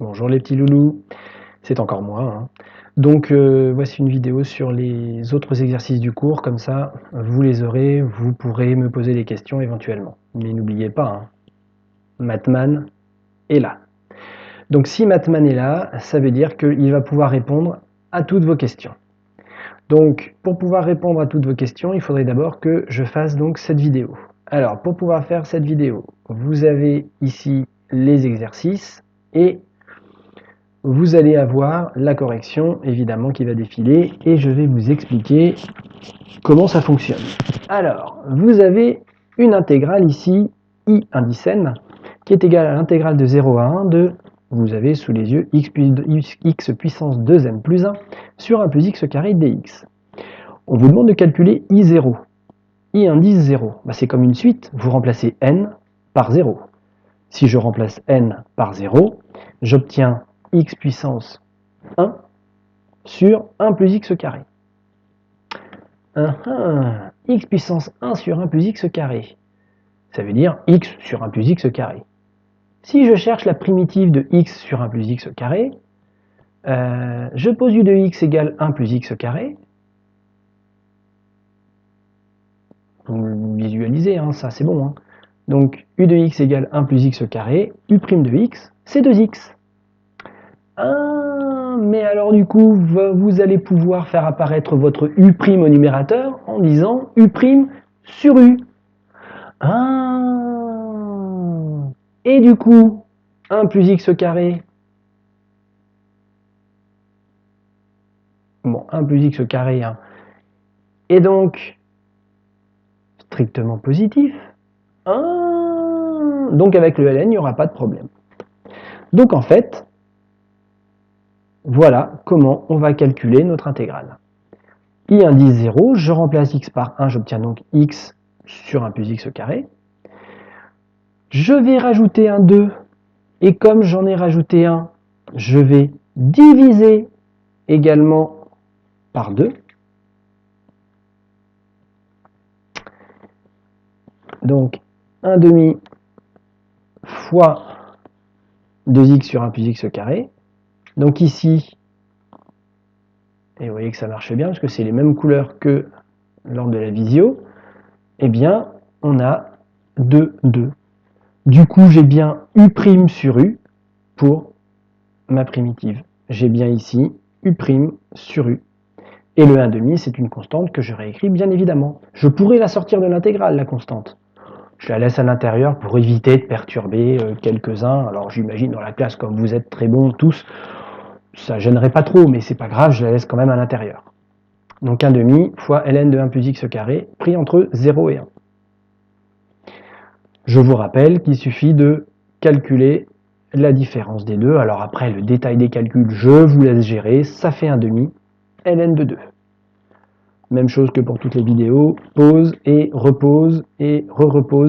Bonjour les petits loulous, c'est encore moi, hein. Donc voici une vidéo sur les autres exercices du cours, comme ça vous les aurez, vous pourrez me poser des questions éventuellement. Mais n'oubliez pas, hein, Mathman est là. Donc si Mathman est là, ça veut dire qu'il va pouvoir répondre à toutes vos questions. Donc pour pouvoir répondre à toutes vos questions, il faudrait d'abord que je fasse donc cette vidéo. Alors pour pouvoir faire cette vidéo, vous avez ici les exercices et vous allez avoir la correction évidemment qui va défiler et je vais vous expliquer comment ça fonctionne. Alors, vous avez une intégrale ici, I indice n, qui est égale à l'intégrale de 0 à 1 de, vous avez sous les yeux, x puissance 2n plus 1 sur 1 plus x carré dx. On vous demande de calculer I0. I indice 0, c'est comme une suite, vous remplacez n par 0. Si je remplace n par 0, j'obtiens x puissance 1 sur 1 plus x carré. X puissance 1 sur 1 plus x carré. Ça veut dire x sur 1 plus x carré. Si je cherche la primitive de x sur 1 plus x carré, je pose u de x égale 1 plus x carré. Vous visualisez, hein, ça c'est bon. Hein. Donc u de x égale 1 plus x carré, u' de x, c'est 2x. Mais alors du coup, vous allez pouvoir faire apparaître votre u' au numérateur en disant u' sur u. Et du coup, 1 plus x carré, 1 plus x carré, hein, est donc strictement positif. Donc avec le ln, il n'y aura pas de problème. Donc en fait, voilà comment on va calculer notre intégrale. I indice 0, je remplace x par 1, j'obtiens donc x sur 1 plus x carré. Je vais rajouter un 2, et comme j'en ai rajouté un, je vais diviser également par 2. Donc 1 demi fois 2x sur 1 plus x carré. Donc ici, et vous voyez que ça marche bien parce que c'est les mêmes couleurs que lors de la visio, eh bien on a 2. Du coup j'ai bien u' sur u pour ma primitive. J'ai bien ici u' sur u. Et le 1 demi c'est une constante que je réécris bien évidemment. Je pourrais la sortir de l'intégrale, la constante. Je la laisse à l'intérieur pour éviter de perturber quelques-uns. Alors j'imagine dans la classe, comme vous êtes très bons tous, ça gênerait pas trop, mais c'est pas grave, je la laisse quand même à l'intérieur. Donc 1 demi fois ln de 1 plus x carré, pris entre 0 et 1. Je vous rappelle qu'il suffit de calculer la différence des deux. Alors après, le détail des calculs, je vous laisse gérer. Ça fait 1 demi ln de 2. Même chose que pour toutes les vidéos, pause et re-repose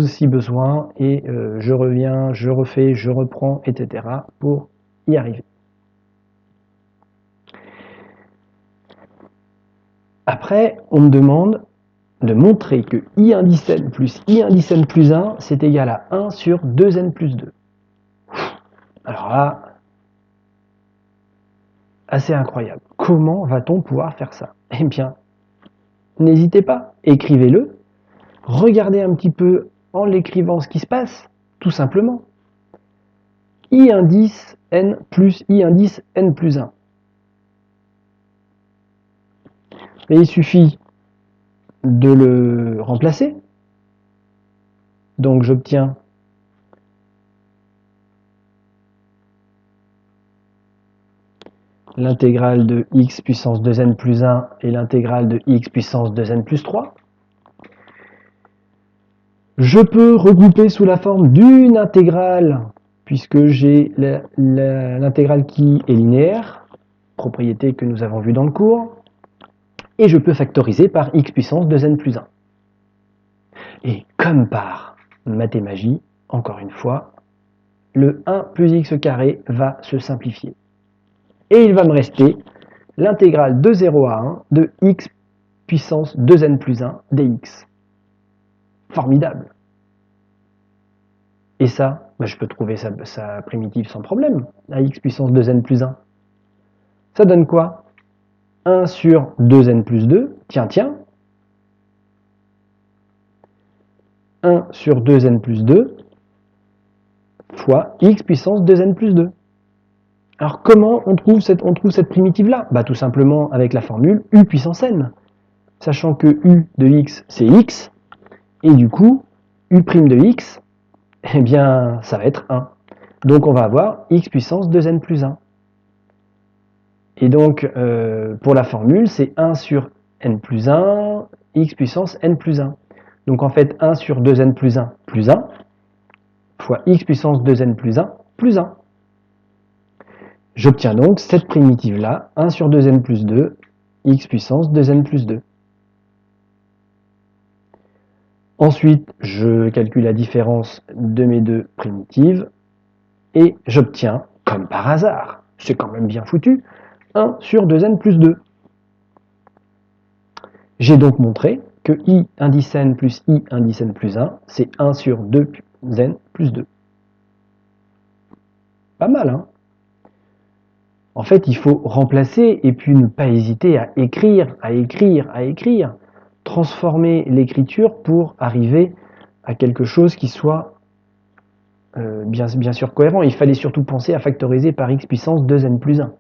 si besoin, et je reviens, je refais, je reprends, etc. pour y arriver. Après, on me demande de montrer que i indice n plus i indice n plus 1, c'est égal à 1 sur 2n plus 2. Alors là, assez incroyable. Comment va-t-on pouvoir faire ça? Eh bien, n'hésitez pas, écrivez-le, regardez un petit peu en l'écrivant ce qui se passe, tout simplement. I indice n plus I indice n plus 1. Et il suffit de le remplacer. Donc j'obtiens l'intégrale de x puissance 2n plus 1 et l'intégrale de x puissance 2n plus 3. Je peux regrouper sous la forme d'une intégrale, puisque j'ai l'intégrale qui est linéaire, propriété que nous avons vue dans le cours, et je peux factoriser par x puissance 2n plus 1. Et comme par mathémagie, encore une fois, le 1 plus x carré va se simplifier. Et il va me rester l'intégrale de 0 à 1 de x puissance 2n plus 1 dx. Formidable. Et ça, bah, je peux trouver sa primitive sans problème, à x puissance 2n plus 1. Ça donne quoi? 1 sur 2n plus 2, tiens, 1 sur 2n plus 2 fois x puissance 2n plus 2. Alors comment on trouve cette primitive-là? Bah, tout simplement avec la formule u puissance n, sachant que u de x c'est x, et du coup u' de x, eh bien ça va être 1. Donc on va avoir x puissance 2n plus 1. Et donc pour la formule c'est 1 sur n plus 1, x puissance n plus 1. Donc en fait 1 sur 2n plus 1 fois x puissance 2n plus 1 plus 1. J'obtiens donc cette primitive-là, 1 sur 2n plus 2, x puissance 2n plus 2. Ensuite, je calcule la différence de mes deux primitives, et j'obtiens, comme par hasard, c'est quand même bien foutu, 1 sur 2n plus 2. J'ai donc montré que i indice n plus i indice n plus 1, c'est 1 sur 2n plus 2. Pas mal, hein? En fait, il faut remplacer et puis ne pas hésiter à écrire, transformer l'écriture pour arriver à quelque chose qui soit bien sûr cohérent. Il fallait surtout penser à factoriser par x puissance 2n plus 1.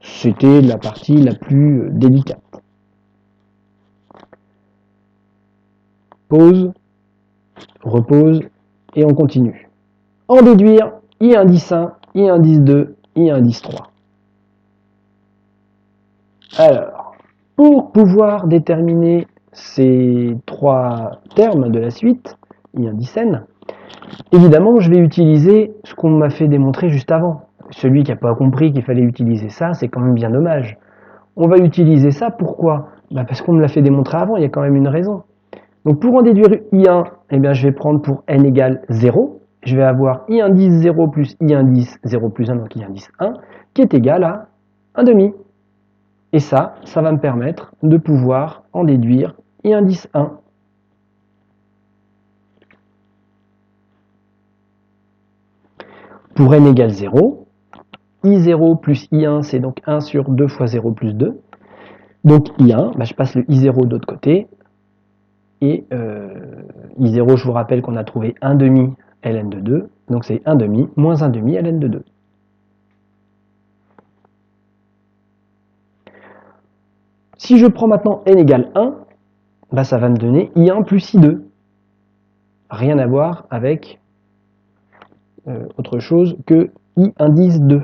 C'était la partie la plus délicate. Pause, repose, et on continue. En déduire, i indice 1, i indice 2, i indice 3. Alors, pour pouvoir déterminer ces trois termes de la suite, i indice n, évidemment, je vais utiliser ce qu'on m'a fait démontrer juste avant. Celui qui n'a pas compris qu'il fallait utiliser ça, c'est quand même bien dommage. On va utiliser ça, pourquoi? Bah parce qu'on me l'a fait démontrer avant, il y a quand même une raison. Donc pour en déduire i1, eh bien, je vais prendre pour n égale 0, je vais avoir i indice 0 plus i indice 0 plus 1, donc i indice 1, qui est égal à 1 demi. Et ça va me permettre de pouvoir en déduire i indice 1. Pour n égale 0, i0 plus i1, c'est donc 1 sur 2 fois 0 plus 2. Donc i1, bah, je passe le i0 de l'autre côté. Et i0, je vous rappelle qu'on a trouvé 1 demi ln de 2. Donc c'est 1 demi moins 1 demi ln de 2. Si je prends maintenant n égale 1, bah, ça va me donner i1 plus i2. Rien à voir avec autre chose que i indice 2.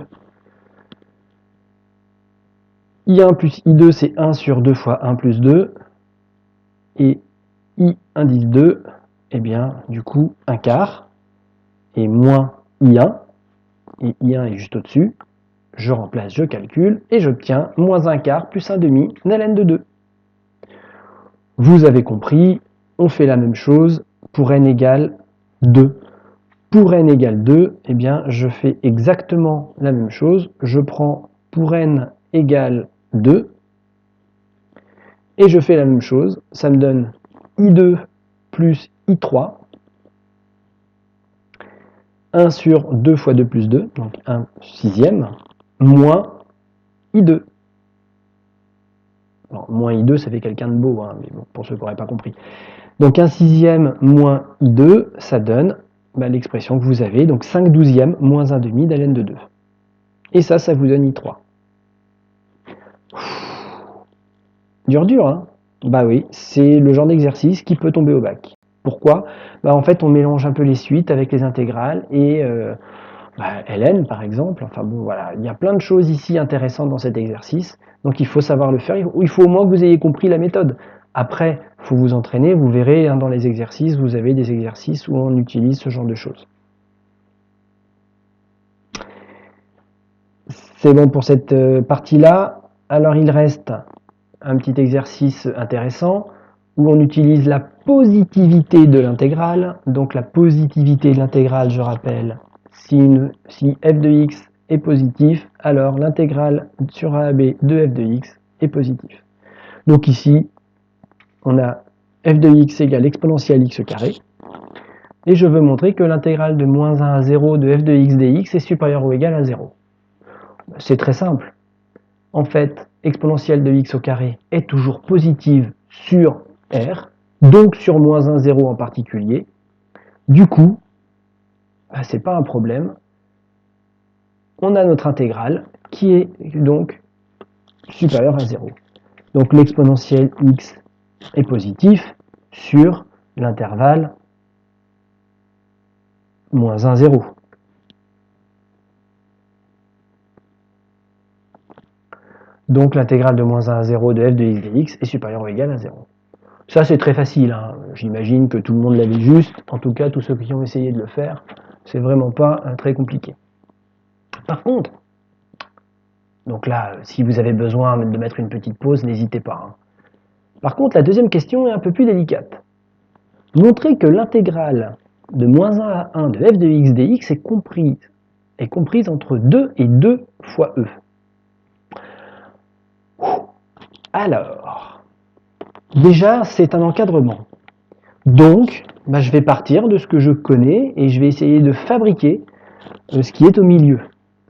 i1 plus i2, c'est 1 sur 2 fois 1 plus 2. Et i indice 2, eh bien, du coup, 1 quart. Et moins i1. Et i1 est juste au-dessus. Je remplace, je calcule, et j'obtiens moins 1 quart plus 1 demi ln de 2. Vous avez compris, on fait la même chose pour n égale 2. Pour n égale 2, eh bien, je fais exactement la même chose. Je prends pour n égale 2, et je fais la même chose. Ça me donne i2 plus i3, 1 sur 2 fois 2 plus 2, donc 1 sixième, moins i2. Alors, moins i2, ça fait quelqu'un de beau, hein, mais bon, pour ceux qui n'auraient pas compris. Donc 1 sixième moins i2, ça donne l'expression que vous avez, donc 5 douzièmes moins 1 demi d'ln de 2. Et ça vous donne i3. Dur, hein? Bah oui, c'est le genre d'exercice qui peut tomber au bac. Pourquoi? Bah en fait, on mélange un peu les suites avec les intégrales et ln par exemple. Enfin bon, voilà, il y a plein de choses ici intéressantes dans cet exercice. Donc il faut savoir le faire, il faut au moins que vous ayez compris la méthode. Après, il faut vous entraîner, vous verrez hein, dans les exercices, vous avez des exercices où on utilise ce genre de choses. C'est bon pour cette partie-là. Alors il reste un petit exercice intéressant où on utilise la positivité de l'intégrale. Donc la positivité de l'intégrale, je rappelle, si f de x est positif, alors l'intégrale sur a à b de f de x est positif. Donc ici, on a f de x égale exponentielle x carré. et je veux montrer que l'intégrale de moins 1 à 0 de f de x dx est supérieure ou égale à 0. C'est très simple. En fait, exponentielle de x au carré est toujours positive sur r, donc sur moins 1, 0 en particulier. Du coup, c'est pas un problème. On a notre intégrale qui est donc supérieure à 0. Donc l'exponentielle x est positif sur l'intervalle moins 1, 0. Donc l'intégrale de moins 1 à 0 de f de x dx est supérieure ou égale à 0. Ça c'est très facile, hein. J'imagine que tout le monde l'avait juste, en tout cas tous ceux qui ont essayé de le faire, c'est vraiment pas très compliqué. Par contre, donc là, si vous avez besoin de mettre une petite pause, n'hésitez pas, hein. Par contre, la deuxième question est un peu plus délicate. Montrez que l'intégrale de moins 1 à 1 de f de x dx est comprise entre 2 et 2 fois e. Alors, déjà, c'est un encadrement. Donc, je vais partir de ce que je connais et je vais essayer de fabriquer ce qui est au milieu.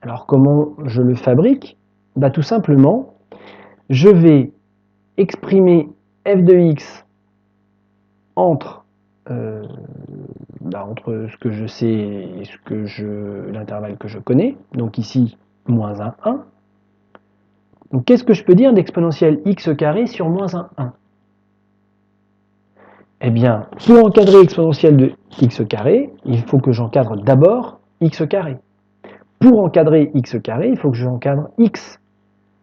Alors, comment je le fabrique? Tout simplement, je vais exprimer f de x entre ce que je sais et l'intervalle que je connais. Donc ici, moins 1, 1. Donc qu'est-ce que je peux dire d'exponentielle x carré sur moins 1, 1? Eh bien, pour encadrer exponentielle de x carré, il faut que j'encadre d'abord x carré. Pour encadrer x carré, il faut que j'encadre x.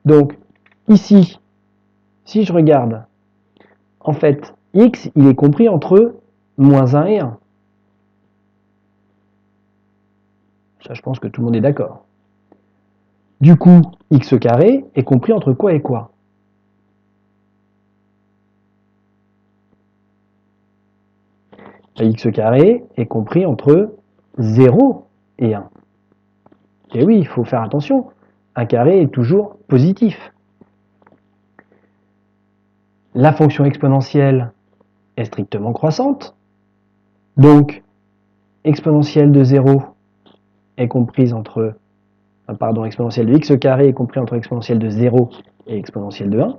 Donc, ici, si je regarde, en fait, x, il est compris entre moins 1 et 1. Ça, je pense que tout le monde est d'accord. Du coup, x carré est compris entre quoi et quoi? X carré est compris entre 0 et 1. Et oui, il faut faire attention. Un carré est toujours positif. La fonction exponentielle est strictement croissante. Donc, exponentielle de 0 est comprise entre... exponentielle de x carré est compris entre exponentielle de 0 et exponentielle de 1.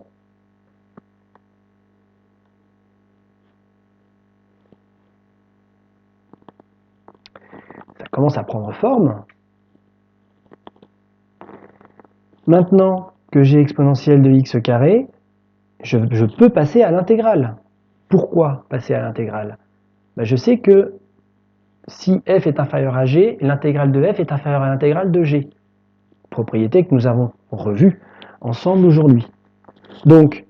Ça commence à prendre forme. Maintenant que j'ai exponentielle de x carré, je peux passer à l'intégrale. Pourquoi passer à l'intégrale? Je sais que si f est inférieur à g, l'intégrale de f est inférieure à l'intégrale de g. Propriété que nous avons revue ensemble aujourd'hui. Donc,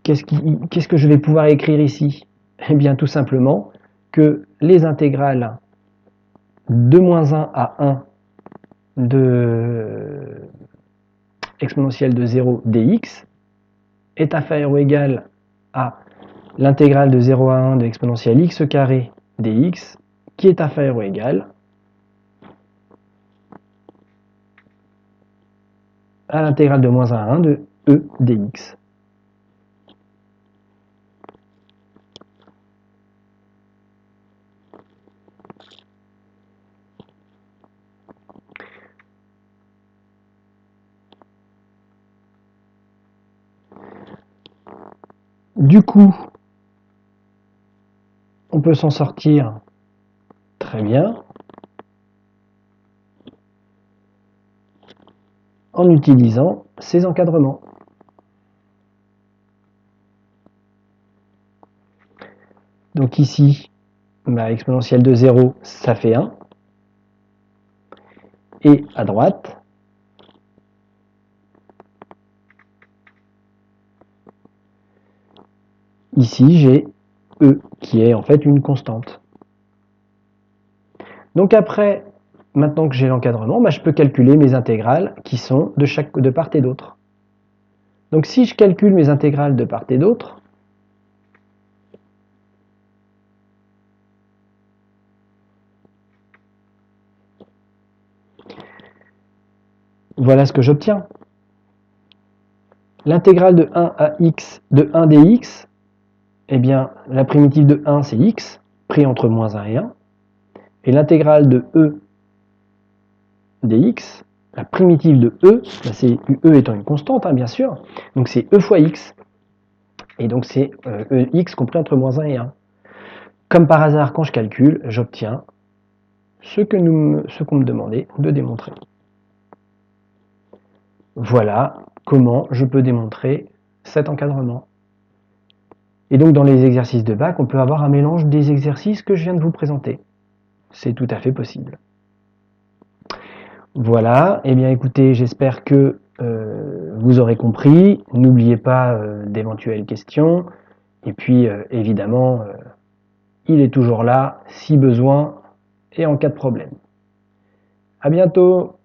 qu'est-ce que je vais pouvoir écrire ici? Eh bien, tout simplement que les intégrales de moins 1 à 1 de exponentielle de 0 dx est inférieur ou égal à l'intégrale de 0 à 1 de exponentielle x carré dx qui est inférieur ou égal à l'intégrale de moins 1 à 1 de e dx. Du coup, on peut s'en sortir très bien en utilisant ces encadrements. Donc ici, exponentielle de 0, ça fait 1. Et à droite, ici j'ai e qui est en fait une constante. Donc après, maintenant que j'ai l'encadrement, je peux calculer mes intégrales qui sont de part et d'autre. Donc si je calcule mes intégrales de part et d'autre, voilà ce que j'obtiens. L'intégrale de 1 à x de 1 dx, eh bien la primitive de 1 c'est x, pris entre moins 1 et 1. Et l'intégrale de E dx, la primitive de E, là c'est E étant une constante, hein, bien sûr, donc c'est E fois x, et donc c'est Ex compris entre moins 1 et 1. Comme par hasard, quand je calcule, j'obtiens ce qu'on me demandait de démontrer. Voilà comment je peux démontrer cet encadrement. Et donc dans les exercices de bac, on peut avoir un mélange des exercices que je viens de vous présenter. C'est tout à fait possible. Voilà, et bien écoutez, j'espère que vous aurez compris. N'oubliez pas d'éventuelles questions. Et puis évidemment, il est toujours là si besoin et en cas de problème. À bientôt!